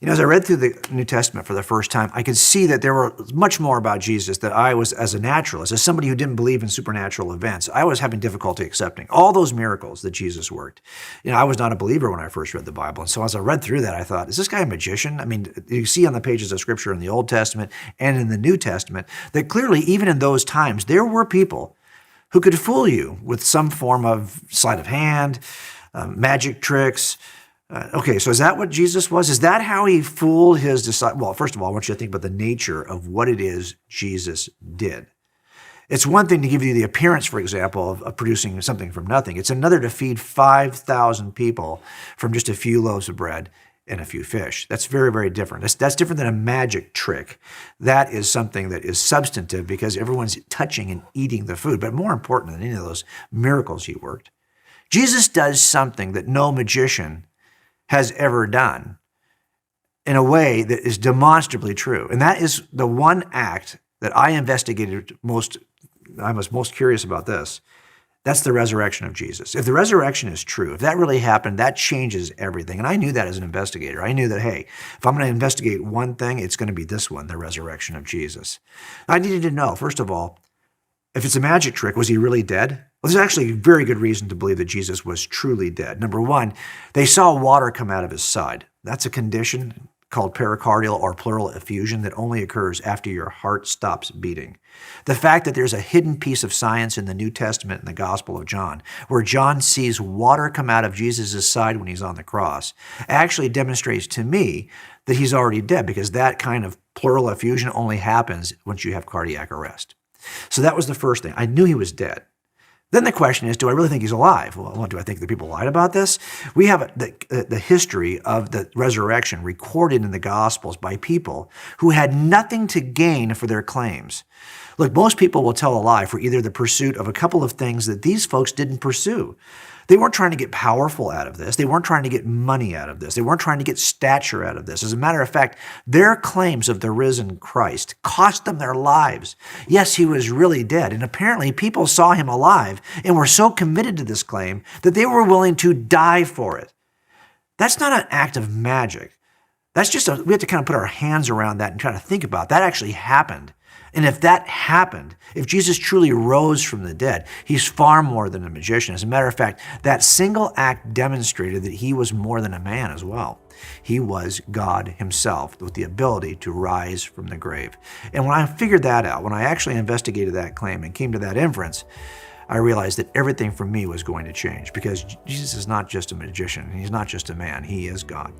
As I read through the New Testament for the first time, I could see that there was much more about Jesus that I was, as a naturalist, as somebody who didn't believe in supernatural events, I was having difficulty accepting. All those miracles that Jesus worked. I was not a believer when I first read the Bible. And so as I read through that, I thought, is this guy a magician? I mean, you see on the pages of Scripture in the Old Testament and in the New Testament that clearly, even in those times, there were people who could fool you with some form of sleight of hand, magic tricks. Okay, so is that what Jesus was? Is that how he fooled his disciples? Well, first of all, I want you to think about the nature of what it is Jesus did. It's one thing to give you the appearance, for example, of producing something from nothing. It's another to feed 5,000 people from just a few loaves of bread and a few fish. That's very, very different. That's different than a magic trick. That is something that is substantive because everyone's touching and eating the food. But more important than any of those miracles he worked, Jesus does something that no magician has ever done in a way that is demonstrably true. And that is the one act that I investigated most. I was most curious about this. That's the resurrection of Jesus. If the resurrection is true, if that really happened, that changes everything. And I knew that as an investigator. I knew that, hey, if I'm going to investigate one thing, it's going to be this one, the resurrection of Jesus. I needed to know, first of all, if it's a magic trick, was he really dead? Well, there's actually a very good reason to believe that Jesus was truly dead. Number one, they saw water come out of his side. That's a condition called pericardial or pleural effusion that only occurs after your heart stops beating. The fact that there's a hidden piece of science in the New Testament in the Gospel of John, where John sees water come out of Jesus' side when he's on the cross, actually demonstrates to me that he's already dead, because that kind of pleural effusion only happens once you have cardiac arrest. So that was the first thing. I knew he was dead. Then the question is, do I really think he's alive? Well, do I think the people lied about this? We have the history of the resurrection recorded in the Gospels by people who had nothing to gain for their claims. Look, most people will tell a lie for either the pursuit of a couple of things that these folks didn't pursue. They weren't trying to get powerful out of this. They weren't trying to get money out of this. They weren't trying to get stature out of this. As a matter of fact, their claims of the risen Christ cost them their lives. Yes, he was really dead. And apparently people saw him alive and were so committed to this claim that they were willing to die for it. That's not an act of magic. That's just we have to kind of put our hands around that and try to think about that actually happened. And if that happened, if Jesus truly rose from the dead, he's far more than a magician. As a matter of fact, that single act demonstrated that he was more than a man as well. He was God himself with the ability to rise from the grave. And when I figured that out, when I actually investigated that claim and came to that inference, I realized that everything for me was going to change, because Jesus is not just a magician. He's not just a man. He is God.